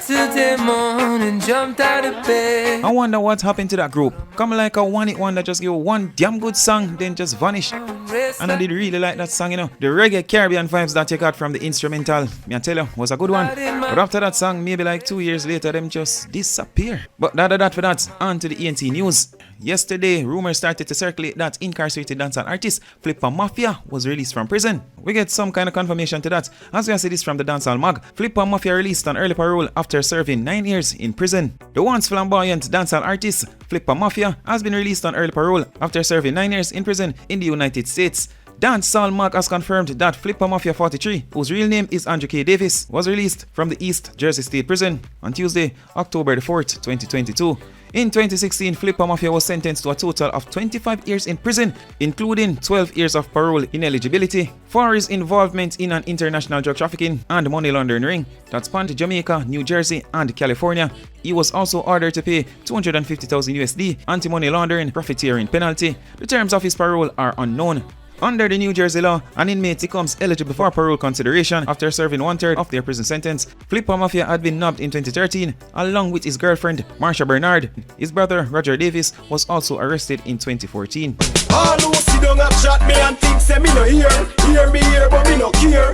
Saturday morning, jumped out of bed. I wonder what happened to that group. Come like a one-hit wonder, just give one damn good song, then just vanish. And I did really like that song, you know. The reggae Caribbean vibes that you got from the instrumental, me I tell you, was a good one. But after that song, maybe like 2 years later, them just disappear. But that for that, on to the ENT news. Yesterday, rumors started to circulate that incarcerated dancehall artist Flipper Mafia was released from prison. We get some kind of confirmation to that, as we see this from the Dancehall Mag. Flipper Mafia released on early parole after serving 9 years in prison. The once flamboyant dancehall artist Flipper Mafia has been released on early parole after serving 9 years in prison in the United States. Dancehall Mag has confirmed that Flipper Mafia 43, whose real name is Andrew K. Davis, was released from the East Jersey State Prison on Tuesday, October the 4th, 2022. In 2016, Flipper Mafia was sentenced to a total of 25 years in prison, including 12 years of parole ineligibility, for his involvement in an international drug trafficking and money laundering ring that spanned Jamaica, New Jersey, and California. He was also ordered to pay 250,000 USD anti-money laundering profiteering penalty. The terms of his parole are unknown. Under the New Jersey law, an inmate becomes eligible for parole consideration after serving 1/3 of their prison sentence. Flipper Mafia had been nabbed in 2013 along with his girlfriend Marsha Bernard. His brother Roger Davis was also arrested in 2014.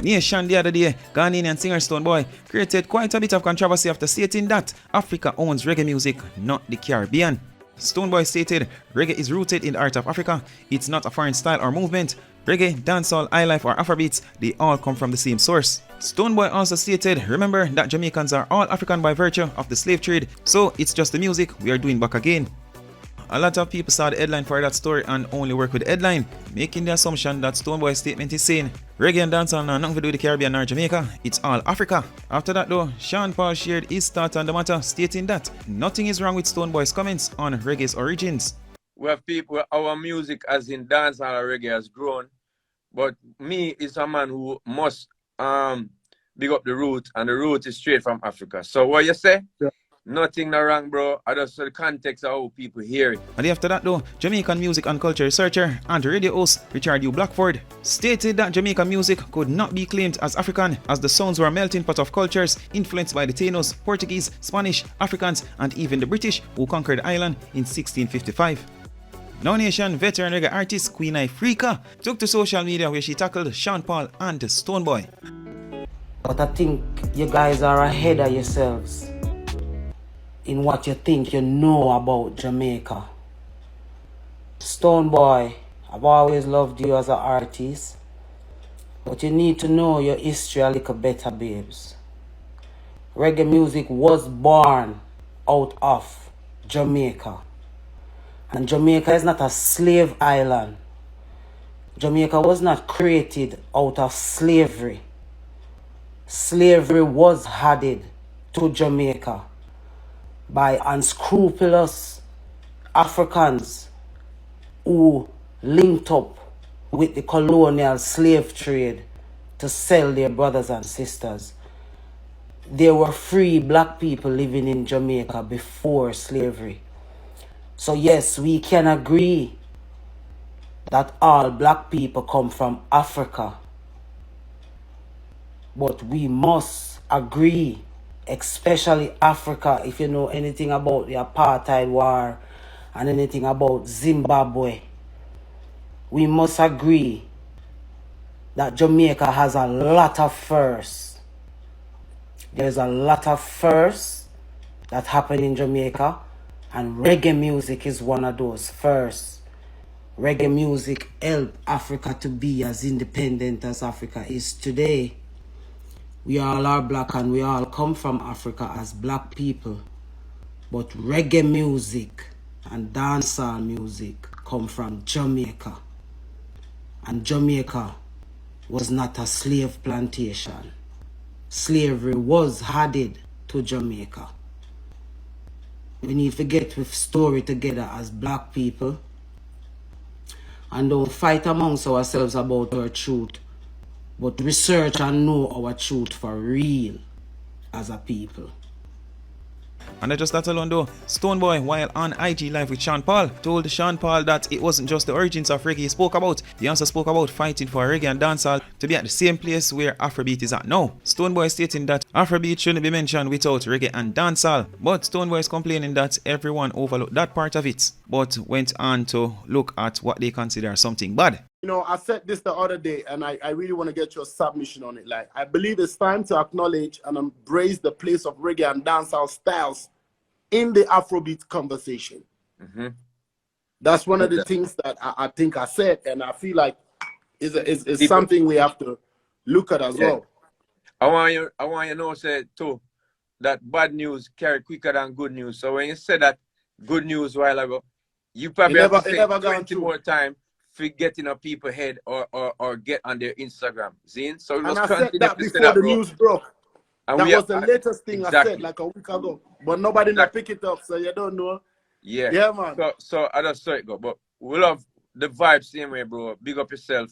Nation the other day, Ghanaian singer Stonebwoy created quite a bit of controversy after stating that Africa owns reggae music, not the Caribbean. Stonebwoy stated, reggae is rooted in the art of Africa. It's not a foreign style or movement. Reggae, dancehall, highlife or Afrobeats, they all come from the same source. Stonebwoy also stated, remember that Jamaicans are all African by virtue of the slave trade, so it's just the music we are doing back again. A lot of people saw the headline for that story and only work with the headline, making the assumption that Stonebwoy's statement is saying reggae and dancehall have nothing to do with the Caribbean or Jamaica, it's all Africa. After that though, Sean Paul shared his thoughts on the matter, stating that nothing is wrong with Stonebwoy's comments on reggae's origins. We have people, our music as in dancehall or reggae has grown, but me is a man who must big up the root, and the root is straight from Africa. So what you say? Yeah. Nothing no wrong, bro. I just the context of how people hear it. And after that though, Jamaican music and culture researcher and radio host Richard U. Blackford stated that Jamaican music could not be claimed as African, as the sounds were a melting pot of cultures influenced by the Tainos, Portuguese, Spanish, Africans, and even the British who conquered the island in 1655. Now Nation veteran reggae artist Queen Ifrika took to social media where she tackled Sean Paul and Stonebwoy. But I think you guys are ahead of yourselves in what you think you know about Jamaica. Stonebwoy, I've always loved you as an artist, but you need to know your history a little better, babes. Reggae music was born out of Jamaica. And Jamaica is not a slave island. Jamaica was not created out of slavery. Slavery was added to Jamaica by unscrupulous Africans who linked up with the colonial slave trade to sell their brothers and sisters. There were free black people living in Jamaica before slavery. So yes, we can agree that all black people come from Africa. But we must agree, especially Africa, if you know anything about the apartheid war and anything about Zimbabwe, we must agree that Jamaica has a lot of firsts. There's a lot of firsts that happen in Jamaica, and reggae music is one of those firsts. Reggae music helped Africa to be as independent as Africa is today. We all are black and we all come from Africa as black people. But reggae music and dancehall music come from Jamaica. And Jamaica was not a slave plantation. Slavery was added to Jamaica. We need to get with story together as black people and don't fight amongst ourselves about our truth, but research and know our truth for real as a people. And not just that alone though, Stoneboy, while on IG Live with Sean Paul, told Sean Paul that it wasn't just the origins of reggae he spoke about. He also spoke about fighting for reggae and dancehall to be at the same place where Afrobeat is at now. Stoneboy stating that Afrobeat shouldn't be mentioned without reggae and dancehall. But Stoneboy is complaining that everyone overlooked that part of it, but went on to look at what they consider something bad. You know, I said this the other day, and I really want to get your submission on it. Like, I believe it's time to acknowledge and embrace the place of reggae and dancehall styles in the Afrobeat conversation. Mm-hmm. That's one of the things that I think I said, and I feel like is something we have to look at as well. I want you to know, say too, that bad news carry quicker than good news. So when you said that good news a while ago, you probably have to say 20 more time for getting on people's head or get on their Instagram. Zine? So and I said that before the news broke. And that was the latest thing I said like a week ago. But nobody not pick it up, so you don't know. Yeah. Yeah, man. So I just saw it go. But we love the vibe same way, bro. Big up yourself.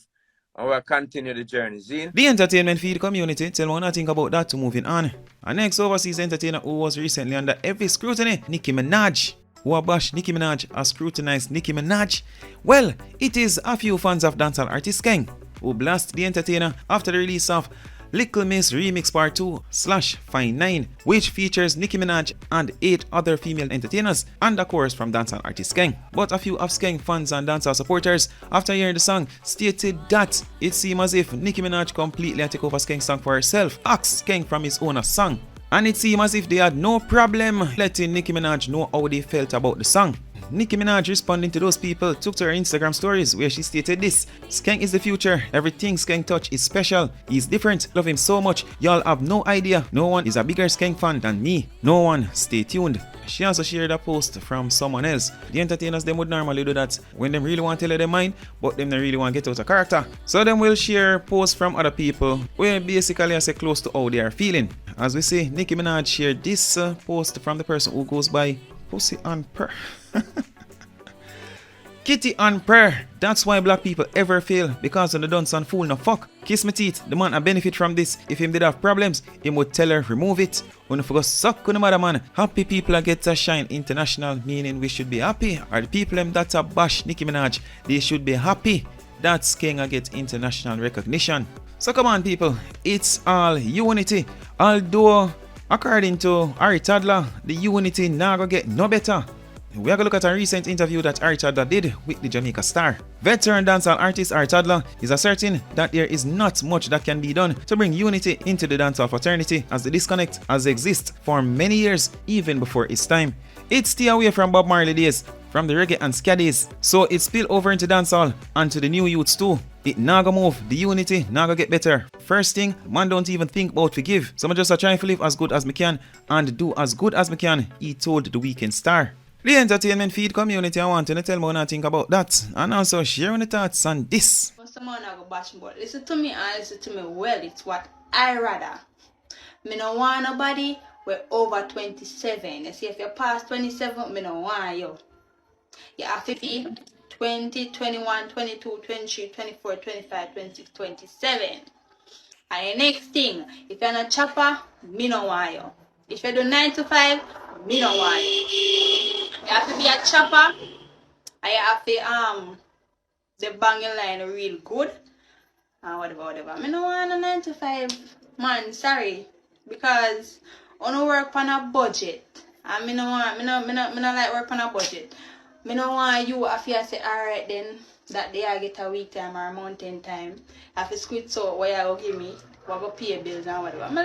And we'll continue the journey. Zine? The entertainment feed community tell me what I think about that to moving on. Our next overseas entertainer who was recently under heavy scrutiny, Nicki Minaj. Who bash Nicki Minaj or scrutinized Nicki Minaj? Well, it is a few fans of dancehall artist Skeng who blast the entertainer after the release of Little Miss Remix Part 2/Fine 9, which features Nicki Minaj and 8 other female entertainers and a chorus from dancehall artist Skeng. But a few of Skeng fans and dancehall supporters, after hearing the song, stated that it seemed as if Nicki Minaj completely took over Skeng's song for herself, asked Skeng from his own song. And it seemed as if they had no problem letting Nicki Minaj know how they felt about the song. Nicki Minaj, responding to those people, took to her Instagram stories where she stated this: Skeng is the future. Everything Skeng touch is special. He's different. Love him so much. Y'all have no idea. No one is a bigger Skeng fan than me. No one. Stay tuned. She also shared a post from someone else. The entertainers, them would normally do that when them really want to tell their mind, but them they really want to get out of character. So them will share posts from other people where basically I say close to how they are feeling. As we say, Nicki Minaj shared this post from the person who goes by Pussy on Per. Kitty on prayer. That's why black people ever fail, because of the Dunce and fool no fuck. Kiss me teeth, the man a benefit from this. If him did have problems, him would tell her remove it. When you forgot suck on the mother man. Happy people a get to shine international, meaning we should be happy. Or the people them that a bash Nicki Minaj, they should be happy. That's Skeng a get international recognition. So come on people, it's all unity. Although according to Ari Toddler, the unity now go get no better. We are going to look at a recent interview that Ari Toddler did with the Jamaica star. Veteran dancehall artist Ari Toddler is asserting that there is not much that can be done to bring unity into the dancehall fraternity, as the disconnect has existed for many years, even before its time. It stay away from Bob Marley days, from the reggae and ska days, so it spill over into dancehall and to the new youths too. It naga move, the unity naga get better. First thing, man don't even think about forgive. So I just try to live as good as me can and do as good as me can, he told the Weekend Star. The entertainment feed community, I want to tell me what I think about that, and also share the thoughts on this. Someone I go bash, but listen to me and listen to me well. It's what I rather. Me no want nobody we're over 27. You see, if you're past 27, me no want you. You have to be 20, 21, 22, 23, 24, 25, 26, 27. And the next thing, if you're not chopper, me no want you. If you do 9 to 5, me no want you. You have to be a chopper, and you have to the banging line real good, and whatever. Me no want a 9 to 5, man. Sorry, because I don't work on a budget, and me no like work on a budget. Me no want you if you say alright then that day I get a week time or a mountain time. I have to squeeze out what you go give me, what go pay bills and whatever. Me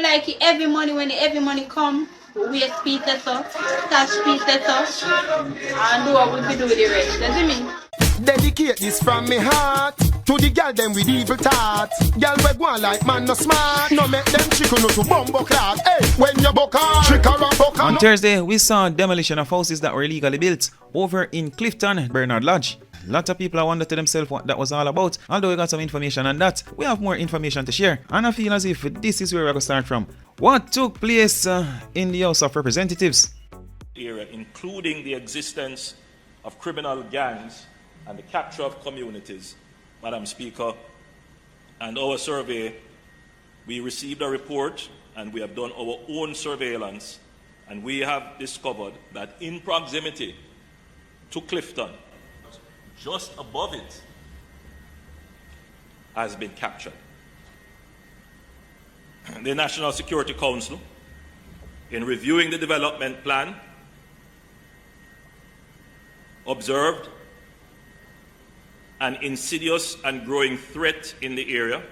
like it every money when every money come. We speed that up, touch speed that up, and do what we do with the rest. Does it mean? Dedicate this from me heart to the girl them with evil thoughts. Girl we go on like man no smart. No make them chicken no to bumbo clad. Hey, when you buck on, trick around buck on. On Thursday, we saw demolition of houses that were illegally built over in Clifton, Bernard Lodge. A lot of people wonder to themselves what that was all about. Although we got some information on that, we have more information to share. And I feel as if this is where we're going to start from. What took place in the House of Representatives? Area, including the existence of criminal gangs and the capture of communities, Madam Speaker. And our survey, we received a report and we have done our own surveillance, And we have discovered that in proximity to Clifton, just above it, has been captured. The National Security Council, in reviewing the development plan, observed an insidious and growing threat in the area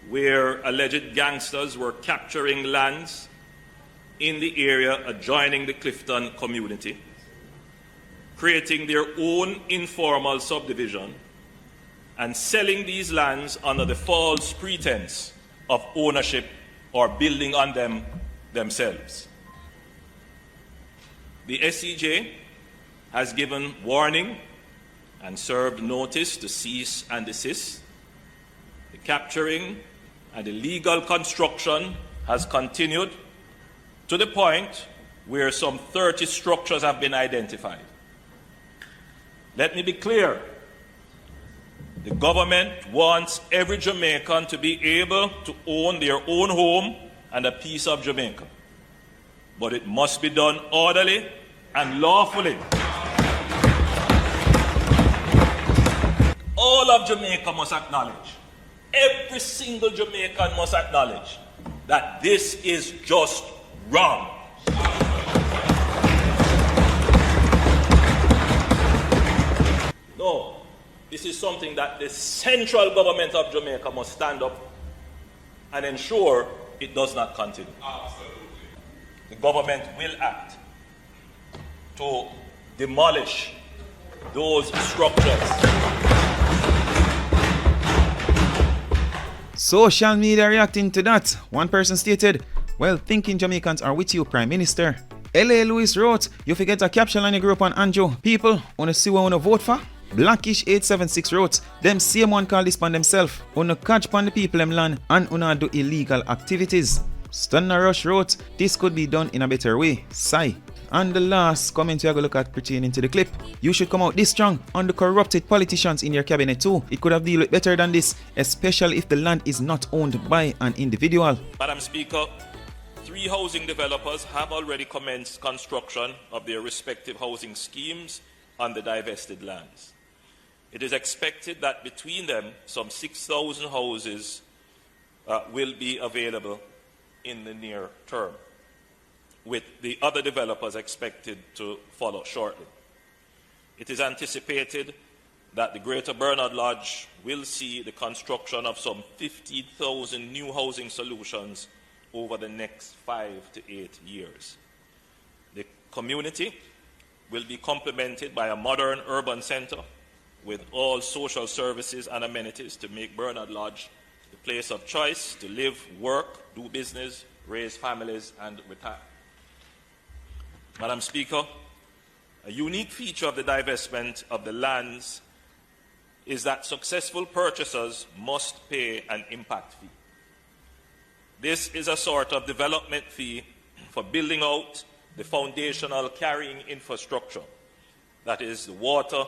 where alleged gangsters were capturing lands in the area adjoining the Clifton community, creating their own informal subdivision and selling these lands under the false pretense of ownership or building on them themselves. The SCJ has given warning and served notice to cease and desist. The capturing and illegal construction has continued to the point where some 30 structures have been identified. Let me be clear. The government wants every Jamaican to be able to own their own home and a piece of Jamaica. But it must be done orderly and lawfully. All of Jamaica must acknowledge, every single Jamaican must acknowledge that this is just wrong. No, this is something that the central government of Jamaica must stand up and ensure it does not continue. Absolutely. The government will act to demolish those structures. Social media reacting to that. One person stated, "Well, thinking Jamaicans are with you, Prime Minister." L.A. Lewis wrote, "You forget a caption on the group on Anjo. People, wanna see what wanna vote for?" Blackish 876 wrote, "Them same one call this pan themself. Wanna catch pan the people them land and wanna do illegal activities." Stunner Rush wrote, "This could be done in a better way. Sigh." And the last comment we are going to look at pertaining to the clip. "You should come out this strong on the corrupted politicians in your cabinet too. It could have dealt with better than this, especially if the land is not owned by an individual." Madam Speaker, 3 housing developers have already commenced construction of their respective housing schemes on the divested lands. It is expected that between them, some 6,000 houses will be available in the near term, with the other developers expected to follow shortly. It is anticipated that the Greater Bernard Lodge will see the construction of some 50,000 new housing solutions over the next 5 to 8 years. The community will be complemented by a modern urban center with all social services and amenities to make Bernard Lodge the place of choice to live, work, do business, raise families, and retire. Madam Speaker, a unique feature of the divestment of the lands is that successful purchasers must pay an impact fee. This is a sort of development fee for building out the foundational carrying infrastructure, that is the water,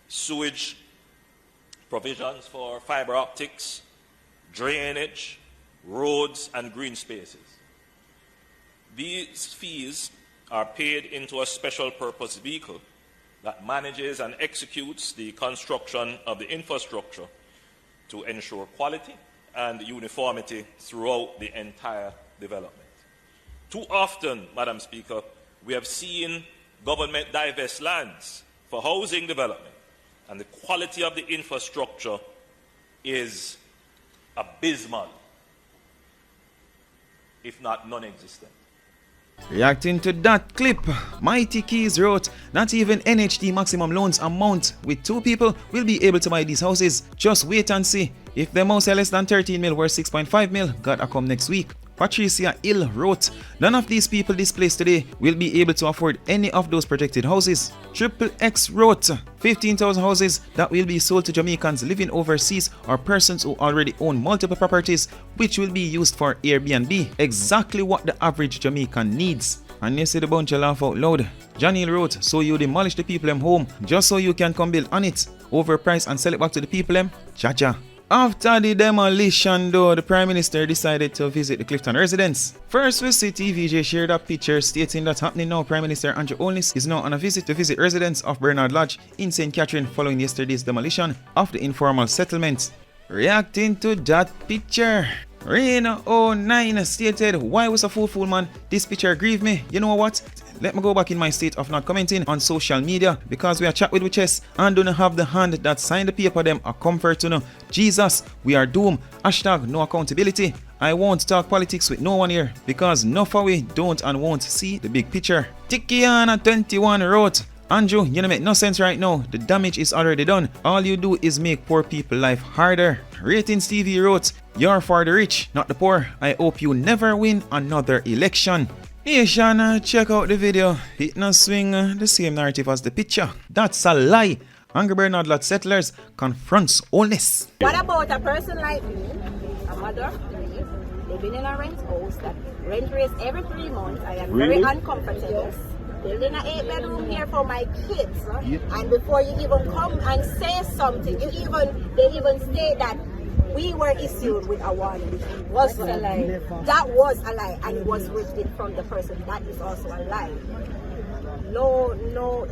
sewage, provisions for fiber optics, drainage, roads, and green spaces. These fees are paid into a special purpose vehicle that manages and executes the construction of the infrastructure to ensure quality and uniformity throughout the entire development. Too often, Madam Speaker, we have seen government divest lands for housing development, and the quality of the infrastructure is abysmal, if not non-existent. Reacting to that clip, Mighty Keys wrote, "Not even NHD maximum loans amount with 2 people will be able to buy these houses. Just wait and see. If them house are less than 13 mil worth 6.5 mil, gotta come next week." Patricia Ill wrote, "None of these people displaced today will be able to afford any of those projected houses." Triple X wrote, 15,000 houses that will be sold to Jamaicans living overseas or persons who already own multiple properties, which will be used for Airbnb. Exactly what the average Jamaican needs. And you see the bunch of laugh out loud. Johnny wrote, "So you demolish the people them home just so you can come build on it, overprice and sell it back to the people them? Jaja." After the demolition though, the Prime Minister decided to visit the Clifton residence. First we see TVJ shared a picture stating that happening now Prime Minister Andrew Holness is now on a visit to visit residents of Bernard Lodge in St. Catherine following yesterday's demolition of the informal settlement. Reacting to that picture, Rain09 stated, "Why was a fool man? This picture grieved me. You know what? Let me go back in my state of not commenting on social media because we are chat with the chest and don't have the hand that signed the paper them a comfort to know. Jesus, we are doomed. Hashtag no accountability. I won't talk politics with no one here because no for we don't and won't see the big picture." Tikiana21 wrote, "Andrew, you don't make no sense right now. The damage is already done. All you do is make poor people life harder." Ratings TV wrote, "You're for the rich, not the poor. I hope you never win another election." Nation, check out the video. It no swing the same narrative as the picture. That's a lie. Angry Bernard Lodge settlers confronts Holness. What about a person like me, a mother of three, living in a rent house that rent raise every 3 months? I am very uncomfortable. Building an 8-bedroom here for my kids, and before you even come and say something, they even say that we were issued with a warning. It was a lie. That was a lie, and it was written from the person. That is also a lie. No,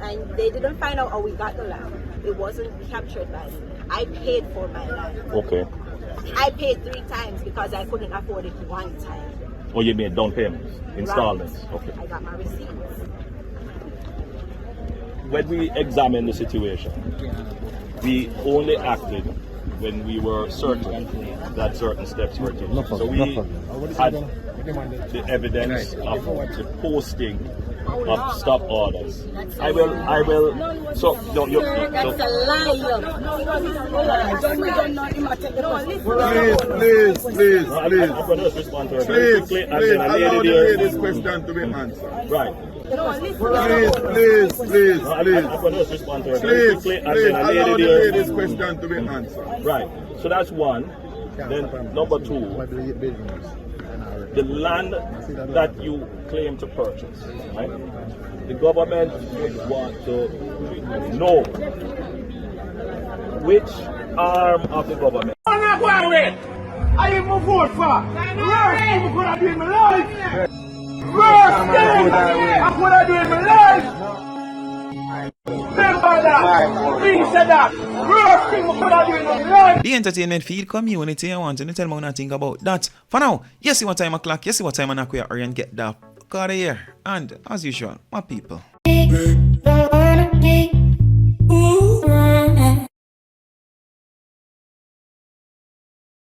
and they didn't find out how we got the land. It wasn't captured by me. I paid for my land. Okay. I paid 3 times because I couldn't afford it 1 time. Oh, you made down payments, installments. Right. Okay. I got my receipts. When we examined the situation, we only acted when we were certain that certain steps were taken. So we had the evidence of the posting of stop orders. I will. So no, That's a lie. Please. I'm going to respond to her very quickly, and then a lady there. This question to be answered. Right. Please. I'm going to respond to her very quickly, and then a lady there. This question to be answered. Right. So that's one. Then number 2, the land that you claim to purchase, right? The government would want to know which arm of the government. I even vote for. Worst thing I could have done in my life. Worst thing I could have done in my life. Remember that. He said that. Worst thing I could have done in my life. The entertainment feed community, I want to tell me what I think about that. For now, you see what time o'clock, you see what time I'm going to get that car here. And as usual, my people. Don't wanna be